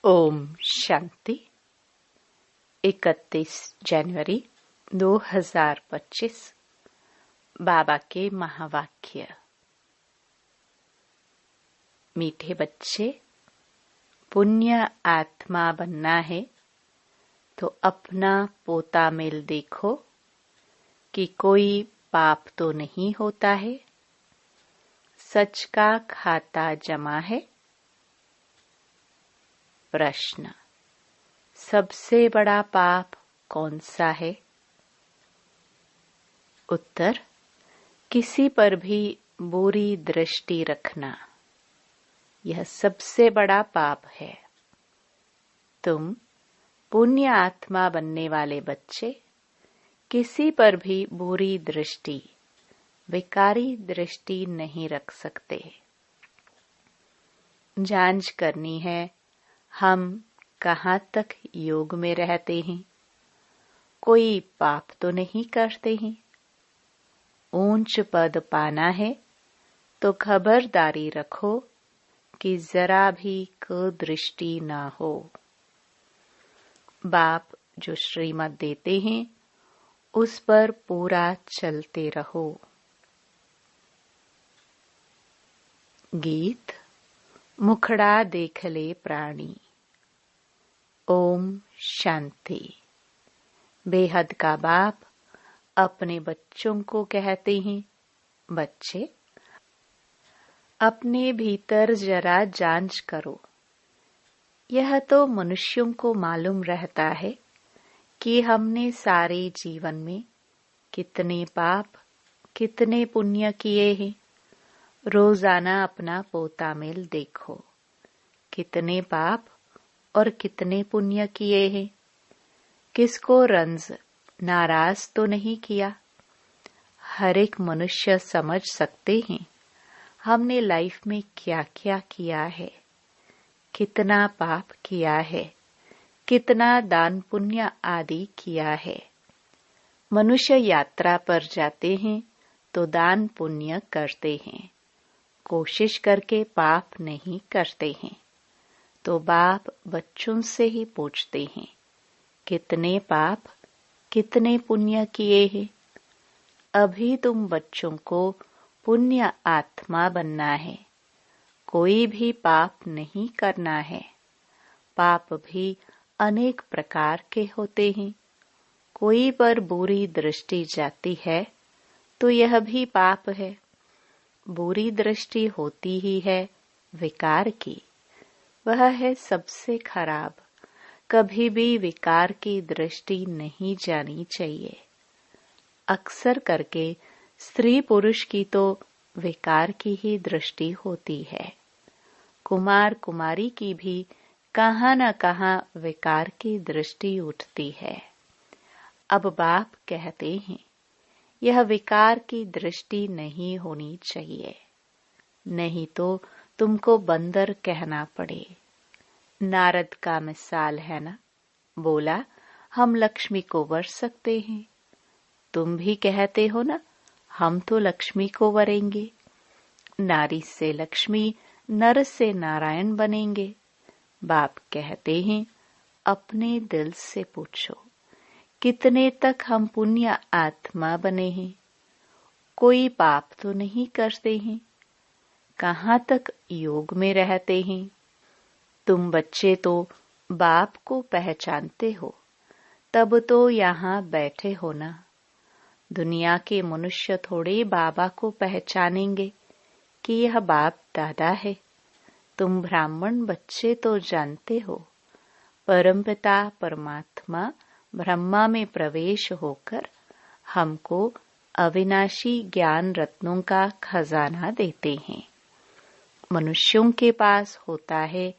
ओम शांति। 31 जनवरी 2025 बाबा के महावाक्य। मीठे बच्चे, पुण्य आत्मा बनना है तो अपना पोता मेल देखो कि कोई पाप तो नहीं होता है। सच का खाता जमा है। प्रश्न: सबसे बड़ा पाप कौन सा है? उत्तर: किसी पर भी बुरी दृष्टि रखना, यह सबसे बड़ा पाप है। तुम पुण्य आत्मा बनने वाले बच्चे किसी पर भी बुरी दृष्टि, विकारी दृष्टि नहीं रख सकते। जांच करनी है, हम कहाँ तक योग में रहते हैं, कोई पाप तो नहीं करते हैं। ऊंच पद पाना है तो खबरदारी रखो कि जरा भी कुदृष्टि ना हो। बाप जो श्रीमत देते हैं उस पर पूरा चलते रहो। गीत मुखड़ा देख ले प्राणी। ओम शांति। बेहद का बाप अपने बच्चों को कहते हैं, बच्चे अपने भीतर जरा जांच करो। यह तो मनुष्यों को मालूम रहता है कि हमने सारे जीवन में कितने पाप कितने पुण्य किए हैं। रोजाना अपना पोता मेल देखो, कितने पाप और कितने पुण्य किए हैं। किसको रंज नाराज तो नहीं किया। हर एक मनुष्य समझ सकते हैं हमने लाइफ में क्या क्या किया है, कितना पाप किया है, कितना दान पुण्य आदि किया है। मनुष्य यात्रा पर जाते हैं तो दान पुण्य करते हैं, कोशिश करके पाप नहीं करते हैं। तो बाप बच्चों से ही पूछते हैं, कितने पाप कितने पुण्य किए हैं। अभी तुम बच्चों को पुण्य आत्मा बनना है, कोई भी पाप नहीं करना है। पाप भी अनेक प्रकार के होते हैं। कोई पर बुरी दृष्टि जाती है तो यह भी पाप है। बुरी दृष्टि होती ही है विकार की, वह है सबसे खराब। कभी भी विकार की दृष्टि नहीं जानी चाहिए। अक्सर करके स्त्री पुरुष की तो विकार की ही दृष्टि होती है। कुमार कुमारी की भी कहाँ न कहाँ विकार की दृष्टि उठती है। अब बाप कहते हैं, यह विकार की दृष्टि नहीं होनी चाहिए, नहीं तो तुमको बंदर कहना पड़े। नारद का मिसाल है ना, बोला हम लक्ष्मी को वर सकते हैं। तुम भी कहते हो ना, हम तो लक्ष्मी को वरेंगे। नारी से लक्ष्मी, नर से नारायण बनेंगे। बाप कहते हैं, अपने दिल से पूछो, कितने तक हम पुण्य आत्मा बने हैं। कोई पाप तो नहीं करते हैं। कहाँ तक योग में रहते हैं। तुम बच्चे तो बाप को पहचानते हो, तब तो यहाँ बैठे हो ना। दुनिया के मनुष्य थोड़े बाबा को पहचानेंगे कि यह बाप दादा है। तुम ब्राह्मण बच्चे तो जानते हो, परमपिता परमात्मा ब्रह्मा में प्रवेश होकर हमको अविनाशी ज्ञान रत्नों का खजाना देते हैं। मनुष्यों के पास होता है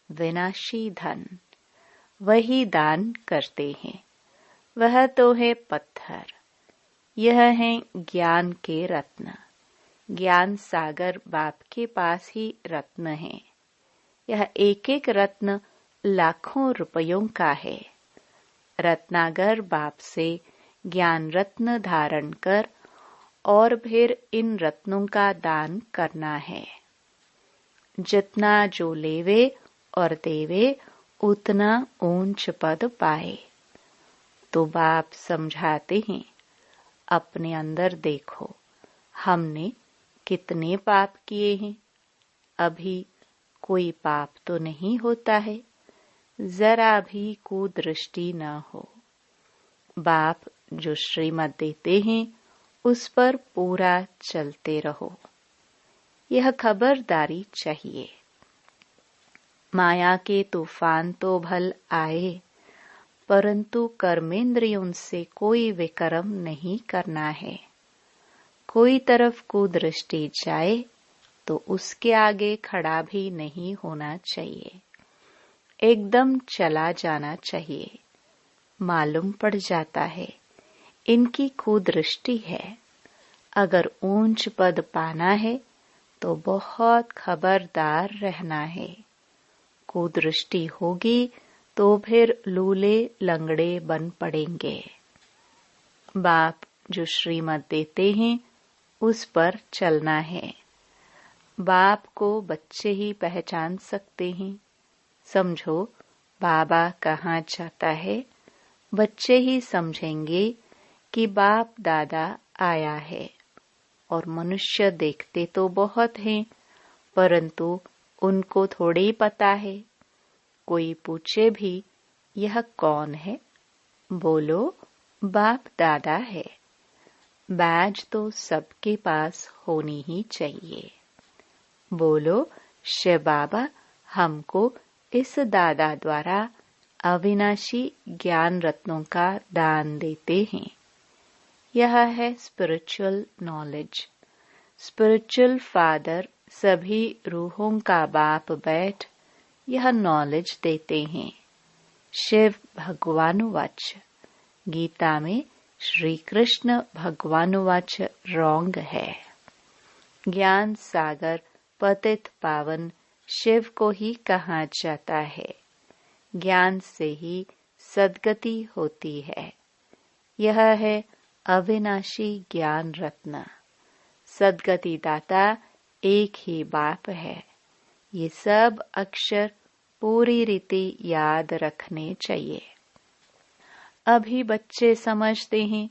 विनाशी धन, वही दान करते हैं। वह तो है पत्थर, यह है ज्ञान के रत्न। ज्ञान सागर बाप के पास ही रत्न है। यह एक एक रत्न लाखों रुपयों का है। रत्नागर बाप से ज्ञान रत्न धारण कर और फिर इन रत्नों का दान करना है। जितना जो लेवे और देवे उतना ऊंच पद पाए। तो बाप समझाते हैं, अपने अंदर देखो, हमने कितने पाप किए हैं। अभी कोई पाप तो नहीं होता है, जरा भी कुदृष्टि न हो। बाप जो श्रीमत देते हैं उस पर पूरा चलते रहो, यह खबरदारी चाहिए। माया के तूफान तो भल आए, परंतु कर्मेंद्रियों से कोई विकर्म नहीं करना है। कोई तरफ कुदृष्टि जाए तो उसके आगे खड़ा भी नहीं होना चाहिए, एकदम चला जाना चाहिए। मालूम पड़ जाता है इनकी कुदृष्टि है। अगर ऊंच पद पाना है तो बहुत खबरदार रहना है। कुदृष्टि होगी तो फिर लूले लंगड़े बन पड़ेंगे। बाप जो श्रीमत देते हैं उस पर चलना है। बाप को बच्चे ही पहचान सकते हैं। समझो बाबा कहाँ जाता है, बच्चे ही समझेंगे कि बाप दादा आया है। और मनुष्य देखते तो बहुत हैं, परंतु उनको थोड़ी पता है। कोई पूछे भी यह कौन है, बोलो बाप दादा है। बैज तो सबके पास होनी ही चाहिए। बोलो शिव बाबा हमको इस दादा द्वारा अविनाशी ज्ञान रत्नों का दान देते हैं। यह है स्पिरिचुअल नॉलेज। स्पिरिचुअल फादर सभी रूहों का बाप बैठ यह नॉलेज देते हैं। शिव भगवानुवाच, गीता में श्री कृष्ण भगवानुवाच रॉन्ग है। ज्ञान सागर पतित पावन शिव को ही कहा जाता है। ज्ञान से ही सद्गति होती है। यह है अविनाशी ज्ञान रत्न। सद्गति दाता एक ही बाप है। ये सब अक्षर पूरी रीति याद रखने चाहिए। अभी बच्चे समझते हैं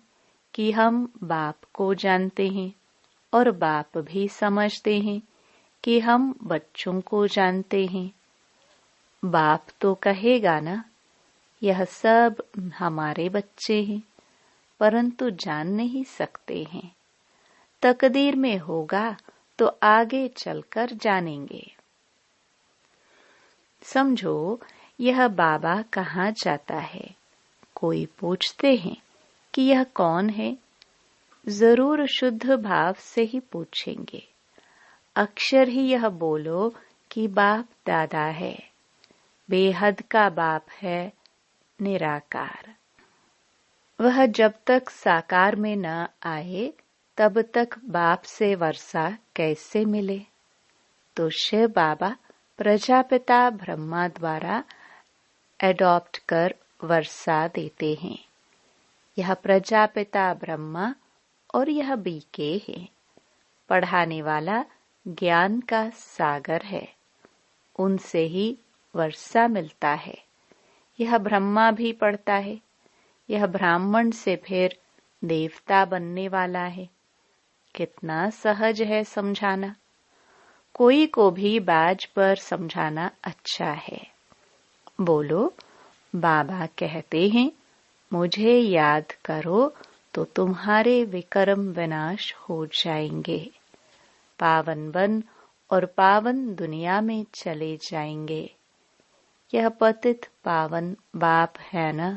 कि हम बाप को जानते हैं, और बाप भी समझते हैं कि हम बच्चों को जानते हैं। बाप तो कहेगा ना, यह सब हमारे बच्चे हैं, परंतु जान नहीं सकते हैं। तकदीर में होगा तो आगे चलकर जानेंगे। समझो यह बाबा कहाँ जाता है। कोई पूछते हैं कि यह कौन है, जरूर शुद्ध भाव से ही पूछेंगे। अक्षर ही यह बोलो कि बाप दादा है। बेहद का बाप है, निराकार। वह जब तक साकार में न आए तब तक बाप से वर्षा कैसे मिले। तो शिव बाबा प्रजापिता ब्रह्मा द्वारा एडॉप्ट कर वर्षा देते हैं। यह प्रजापिता ब्रह्मा और यह बीके है। पढ़ाने वाला ज्ञान का सागर है, उनसे ही वर्षा मिलता है। यह ब्रह्मा भी पढ़ता है। यह ब्राह्मण से फिर देवता बनने वाला है। कितना सहज है समझाना। कोई को भी बाज पर समझाना अच्छा है। बोलो बाबा कहते हैं, मुझे याद करो तो तुम्हारे विकर्म विनाश हो जाएंगे। पावन बन और पावन दुनिया में चले जाएंगे। यह पतित पावन बाप है ना।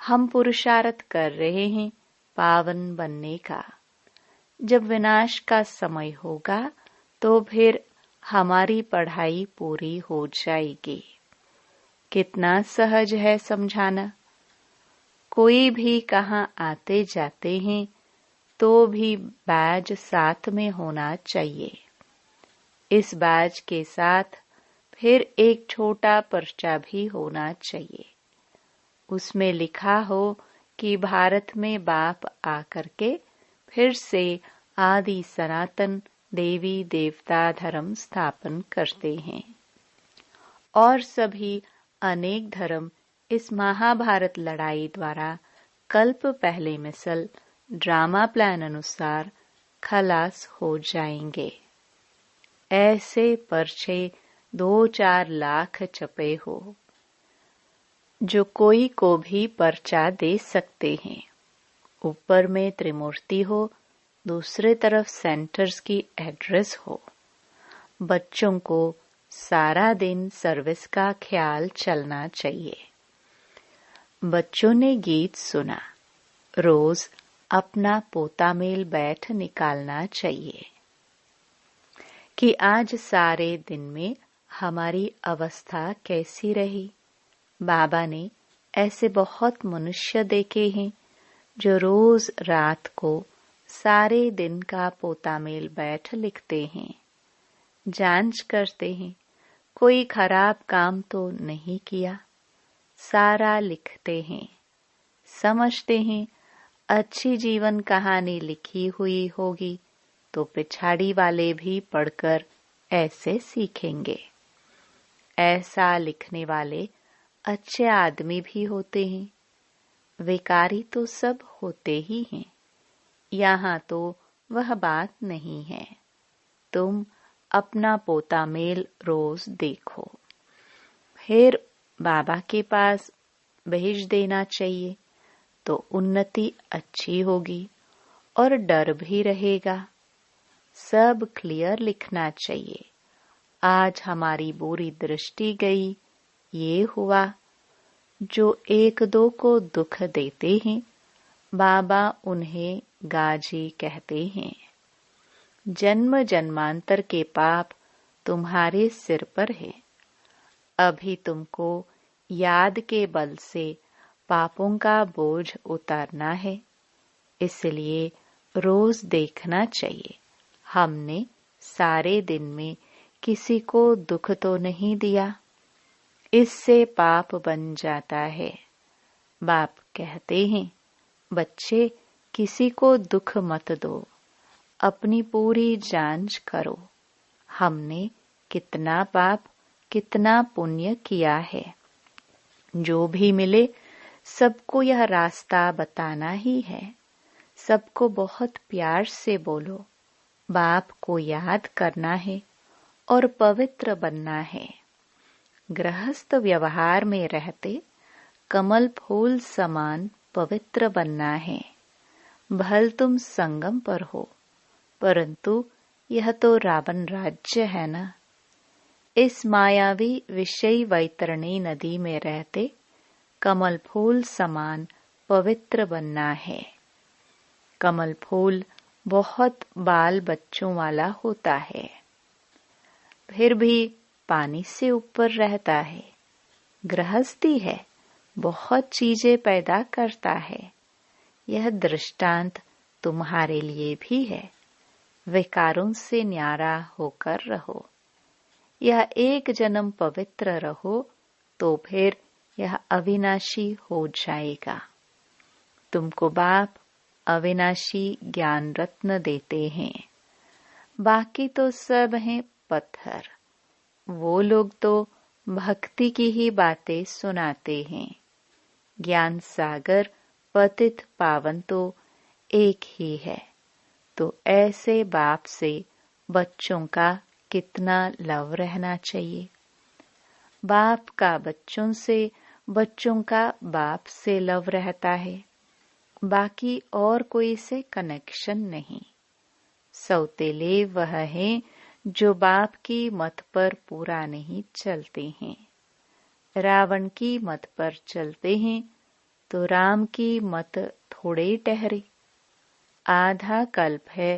हम पुरुषार्थ कर रहे हैं पावन बनने का। जब विनाश का समय होगा तो फिर हमारी पढ़ाई पूरी हो जाएगी। कितना सहज है समझाना। कोई भी कहाँ आते जाते हैं तो भी बैज साथ में होना चाहिए। इस बैज के साथ फिर एक छोटा पर्चा भी होना चाहिए। उसमें लिखा हो कि भारत में बाप आकर के फिर से आदि सनातन देवी देवता धर्म स्थापन करते हैं और सभी अनेक धर्म इस महाभारत लड़ाई द्वारा कल्प पहले मिसल ड्रामा प्लान अनुसार खलास हो जाएंगे। ऐसे पर्चे 2-4 लाख छपे हो, जो कोई को भी पर्चा दे सकते हैं। ऊपर में त्रिमूर्ति हो, दूसरे तरफ सेंटर्स की एड्रेस हो। बच्चों को सारा दिन सर्विस का ख्याल चलना चाहिए। बच्चों ने गीत सुना, रोज अपना पोता मेल बैठ निकालना चाहिए कि आज सारे दिन में हमारी अवस्था कैसी रही। बाबा ने ऐसे बहुत मनुष्य देखे हैं जो रोज रात को सारे दिन का पोता मेल बैठ लिखते हैं, जांच करते हैं कोई खराब काम तो नहीं किया, सारा लिखते हैं। समझते हैं अच्छी जीवन कहानी लिखी हुई होगी तो पिछाड़ी वाले भी पढ़कर ऐसे सीखेंगे। ऐसा लिखने वाले अच्छे आदमी भी होते हैं, विकारी तो सब होते ही हैं। यहाँ तो वह बात नहीं है। तुम अपना पोता मेल रोज देखो, फिर बाबा के पास भेज देना चाहिए तो उन्नति अच्छी होगी और डर भी रहेगा। सब क्लियर लिखना चाहिए। आज हमारी बुरी दृष्टि गई, ये हुआ। जो 1-2 को दुख देते हैं, बाबा उन्हें गाजी कहते हैं। जन्म जन्मांतर के पाप तुम्हारे सिर पर है। अभी तुमको याद के बल से पापों का बोझ उतारना है, इसलिए रोज देखना चाहिए हमने सारे दिन में किसी को दुख तो नहीं दिया। इससे पाप बन जाता है। बाप कहते हैं, बच्चे किसी को दुख मत दो, अपनी पूरी जांच करो हमने कितना पाप कितना पुण्य किया है। जो भी मिले सबको यह रास्ता बताना ही है। सबको बहुत प्यार से बोलो, बाप को याद करना है और पवित्र बनना है। गृहस्थ व्यवहार में रहते कमल फूल समान पवित्र बनना है। भल तुम संगम पर हो, परंतु यह तो रावण राज्य है ना। इस मायावी विषयी वैतरणी नदी में रहते कमल फूल समान पवित्र बनना है। कमल फूल बहुत बाल बच्चों वाला होता है, फिर भी पानी से ऊपर रहता है। गृहस्थी है, बहुत चीजें पैदा करता है। यह दृष्टांत तुम्हारे लिए भी है। विकारों से न्यारा होकर रहो। यह एक जन्म पवित्र रहो तो फिर यह अविनाशी हो जाएगा। तुमको बाप अविनाशी ज्ञान रत्न देते हैं, बाकी तो सब हैं पत्थर। वो लोग तो भक्ति की ही बातें सुनाते हैं। ज्ञान सागर पतित पावन तो एक ही है। तो ऐसे बाप से बच्चों का कितना लव रहना चाहिए। बाप का बच्चों से, बच्चों का बाप से लव रहता है, बाकी और कोई से कनेक्शन नहीं। सौतेले वह हैं जो बाप की मत पर पूरा नहीं चलते हैं। रावण की मत पर चलते हैं तो राम की मत थोड़े ठहरे। आधा कल्प है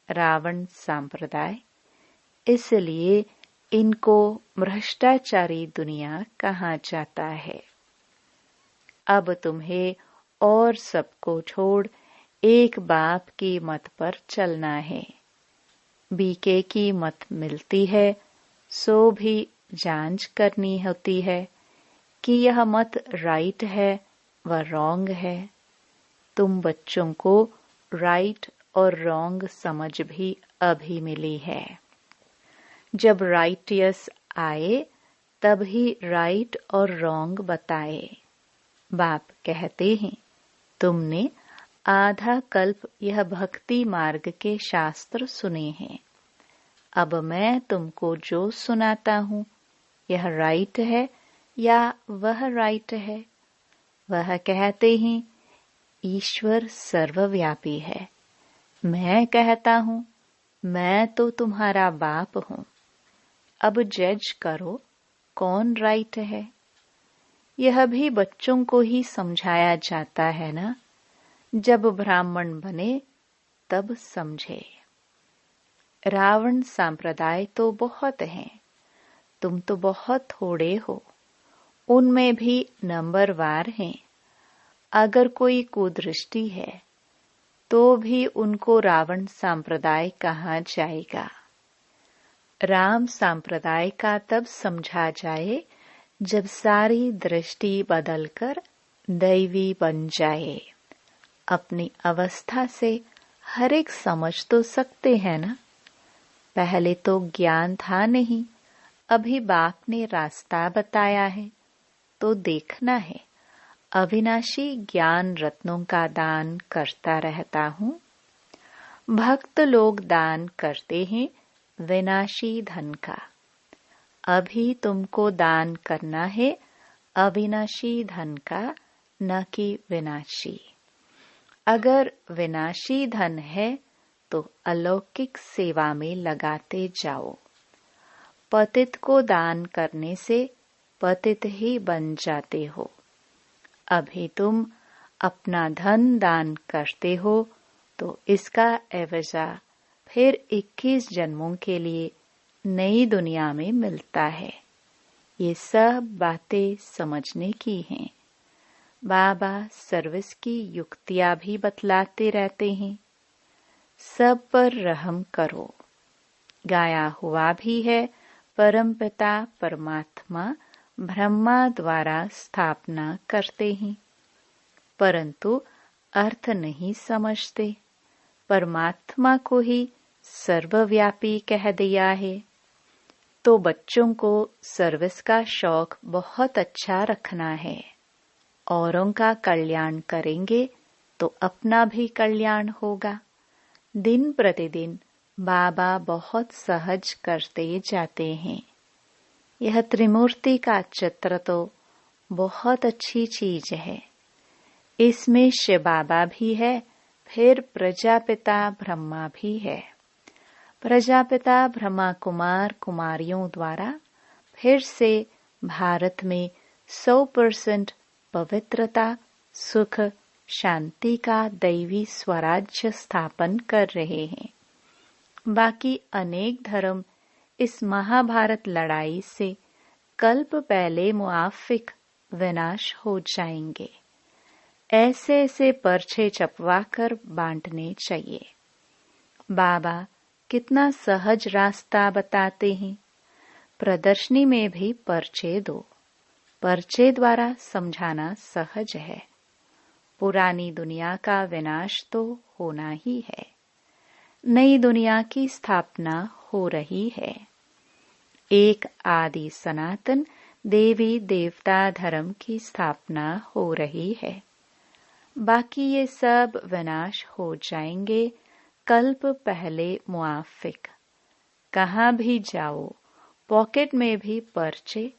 रावण संप्रदाय, इसलिए इनको भ्रष्टाचारी दुनिया कहा जाता है। अब तुम्हें और सबको छोड़ एक बाप की मत पर चलना है। बीके की मत मिलती है सो भी जांच करनी होती है कि यह मत राइट है व रॉन्ग है। तुम बच्चों को राइट और रॉन्ग समझ भी अभी मिली है। जब राइटियस आए तब ही राइट और रॉन्ग बताए। बाप कहते हैं, तुमने आधा कल्प यह भक्ति मार्ग के शास्त्र सुने हैं। अब मैं तुमको जो सुनाता हूँ, यह राइट है या वह राइट है। वह कहते हैं, ईश्वर सर्वव्यापी है। मैं कहता हूँ, मैं तो तुम्हारा बाप हूँ। अब जज करो कौन राइट है। यह भी बच्चों को ही समझाया जाता है ना। जब ब्राह्मण बने तब समझे। रावण संप्रदाय तो बहुत हैं, तुम तो बहुत थोड़े हो। उनमें भी नंबरवार हैं। अगर कोई कुदृष्टि है तो भी उनको रावण संप्रदाय कहा जाएगा। राम संप्रदाय का तब समझा जाए जब सारी दृष्टि बदलकर दैवी बन जाए। अपनी अवस्था से हर एक समझ तो सकते हैं ना। पहले तो ज्ञान था नहीं, अभी बाप ने रास्ता बताया है तो देखना है। अविनाशी ज्ञान रत्नों का दान करता रहता हूँ। भक्त लोग दान करते हैं विनाशी धन का। अभी तुमको दान करना है अविनाशी धन का, न कि विनाशी। अगर विनाशी धन है तो अलौकिक सेवा में लगाते जाओ। पतित को दान करने से पतित ही बन जाते हो। अभी तुम अपना धन दान करते हो तो इसका एवजा फिर 21 जन्मों के लिए नई दुनिया में मिलता है। ये सब बातें समझने की हैं। बाबा सर्विस की युक्तियां भी बतलाते रहते हैं। सब पर रहम करो। गाया हुआ भी है, परमपिता परमात्मा ब्रह्मा द्वारा स्थापना करते हैं, परंतु अर्थ नहीं समझते। परमात्मा को ही सर्वव्यापी कह दिया है। तो बच्चों को सर्विस का शौक बहुत अच्छा रखना है। औरों का कल्याण करेंगे तो अपना भी कल्याण होगा। दिन प्रतिदिन बाबा बहुत सहज करते जाते हैं। यह त्रिमूर्ति का चित्र तो बहुत अच्छी चीज है। इसमें शिव बाबा भी है, फिर प्रजापिता ब्रह्मा भी है। प्रजापिता ब्रह्मा कुमार कुमारियों द्वारा फिर से भारत में 100% पवित्रता, सुख, शांति का दैवी स्वराज्य स्थापन कर रहे हैं। बाकी अनेक धर्म इस महाभारत लड़ाई से कल्प पहले मुआफिक विनाश हो जाएंगे। ऐसे ऐसे पर्चे छपवा कर बांटने चाहिए। बाबा कितना सहज रास्ता बताते हैं। प्रदर्शनी में भी पर्चे दो। पर्चे द्वारा समझाना सहज है। पुरानी दुनिया का विनाश तो होना ही है। नई दुनिया की स्थापना हो रही है। एक आदि सनातन देवी देवता धर्म की स्थापना हो रही है। बाकी ये सब विनाश हो जाएंगे कल्प पहले मुआफिक। कहाँ भी जाओ, पॉकेट में भी पर्चे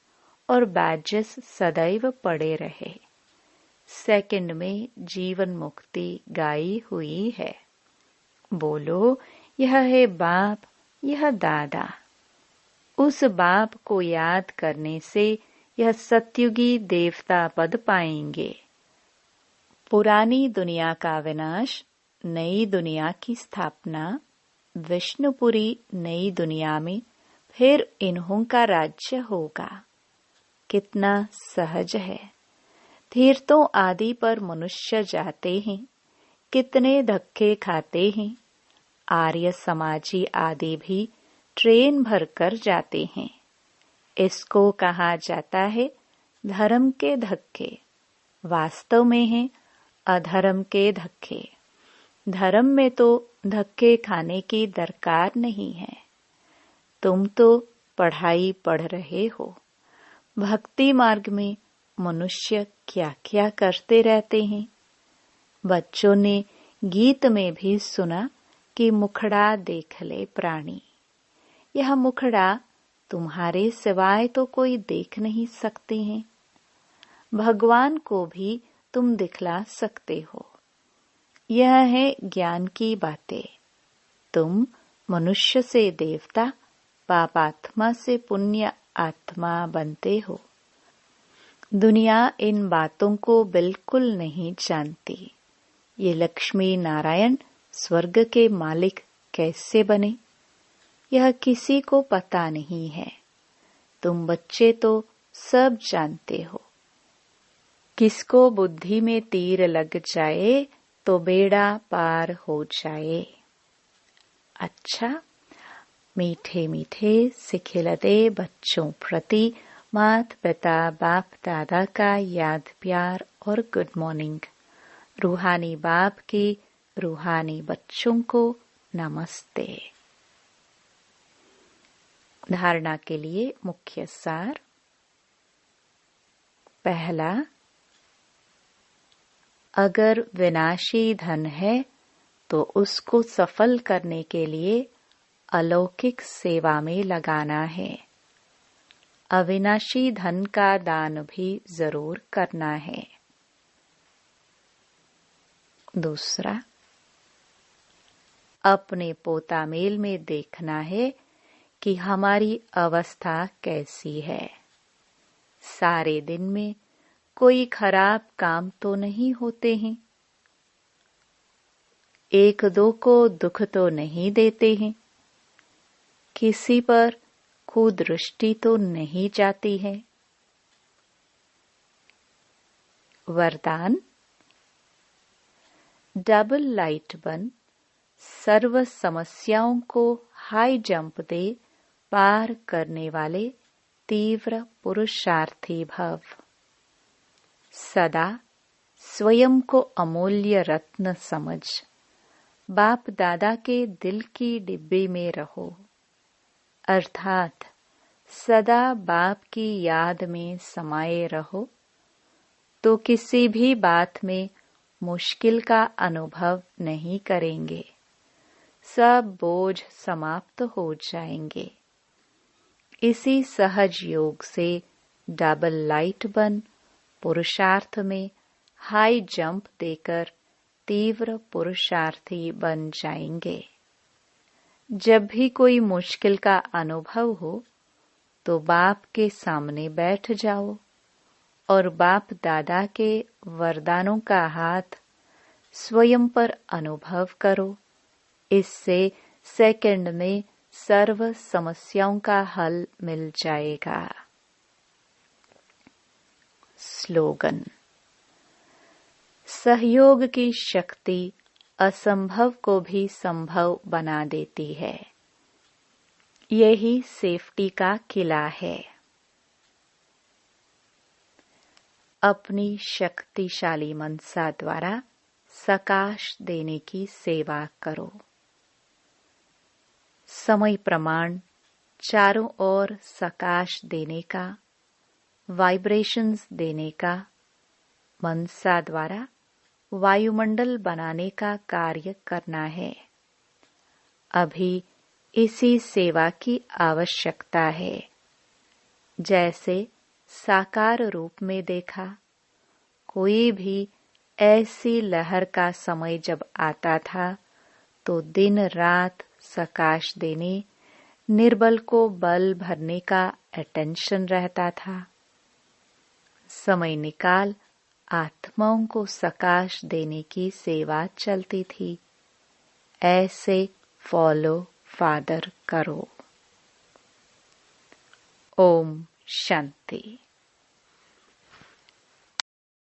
और बैजेस सदैव पड़े रहे। सेकंड में जीवन मुक्ति गाई हुई है। बोलो, यह है बाप, यह दादा। उस बाप को याद करने से यह सत्युगी देवता पद पाएंगे। पुरानी दुनिया का विनाश, नई दुनिया की स्थापना, विष्णुपुरी नई दुनिया में फिर इन्हों का राज्य होगा। कितना सहज है। तीर्थों आदि पर मनुष्य जाते हैं, कितने धक्के खाते हैं। आर्य समाजी आदि भी ट्रेन भरकर जाते हैं। इसको कहा जाता है धर्म के धक्के। वास्तव में है अधर्म के धक्के। धर्म में तो धक्के खाने की दरकार नहीं है। तुम तो पढ़ाई पढ़ रहे हो, भक्ति मार्ग में मनुष्य क्या क्या करते रहते हैं। बच्चों ने गीत में भी सुना कि मुखड़ा देख ले प्राणी। यह मुखड़ा तुम्हारे सिवाय तो कोई देख नहीं सकते हैं। भगवान को भी तुम दिखला सकते हो। यह है ज्ञान की बातें। तुम मनुष्य से देवता, पापात्मा से पुण्य आत्मा बनते हो। दुनिया इन बातों को बिल्कुल नहीं जानती। ये लक्ष्मी नारायण स्वर्ग के मालिक कैसे बने, यह किसी को पता नहीं है। तुम बच्चे तो सब जानते हो। किसको बुद्धि में तीर लग जाए तो बेड़ा पार हो जाए। अच्छा, मीठे मीठे सिखिलते बच्चों प्रति माता पिता बाप दादा का याद प्यार और गुड मॉर्निंग। रूहानी बाप की रूहानी बच्चों को नमस्ते। धारणा के लिए मुख्य सार। पहला, अगर विनाशी धन है तो उसको सफल करने के लिए अलौकिक सेवा में लगाना है। अविनाशी धन का दान भी जरूर करना है। दूसरा, अपने पोतामेल में देखना है कि हमारी अवस्था कैसी है। सारे दिन में कोई खराब काम तो नहीं होते हैं। एक दो को दुख तो नहीं देते हैं। किसी पर कुदृष्टि तो नहीं जाती है। वरदान, डबल लाइट बन सर्व समस्याओं को हाई जंप दे पार करने वाले तीव्र पुरुषार्थी भव। सदा स्वयं को अमूल्य रत्न समझ बाप दादा के दिल की डिब्बी में रहो, अर्थात सदा बाप की याद में समाये रहो, तो किसी भी बात में मुश्किल का अनुभव नहीं करेंगे। सब बोझ समाप्त हो जाएंगे। इसी सहज योग से डबल लाइट बन पुरुषार्थ में हाई जंप देकर तीव्र पुरुषार्थी बन जाएंगे। जब भी कोई मुश्किल का अनुभव हो तो बाप के सामने बैठ जाओ और बाप दादा के वरदानों का हाथ स्वयं पर अनुभव करो। इससे सेकंड में सर्व समस्याओं का हल मिल जाएगा। स्लोगन, सहयोग की शक्ति असंभव को भी संभव बना देती है। यही सेफ्टी का किला है। अपनी शक्तिशाली मनसा द्वारा सकाश देने की सेवा करो। समय प्रमाण चारों ओर सकाश देने का, वाइब्रेशंस देने का, मनसा द्वारा वायुमंडल बनाने का कार्य करना है। अभी इसी सेवा की आवश्यकता है। जैसे साकार रूप में देखा, कोई भी ऐसी लहर का समय जब आता था तो दिन रात सकाश देने, निर्बल को बल भरने का अटेंशन रहता था। समय निकाल आत्माओं को सकाश देने की सेवा चलती थी। ऐसे फॉलो फादर करो। ओम शांति।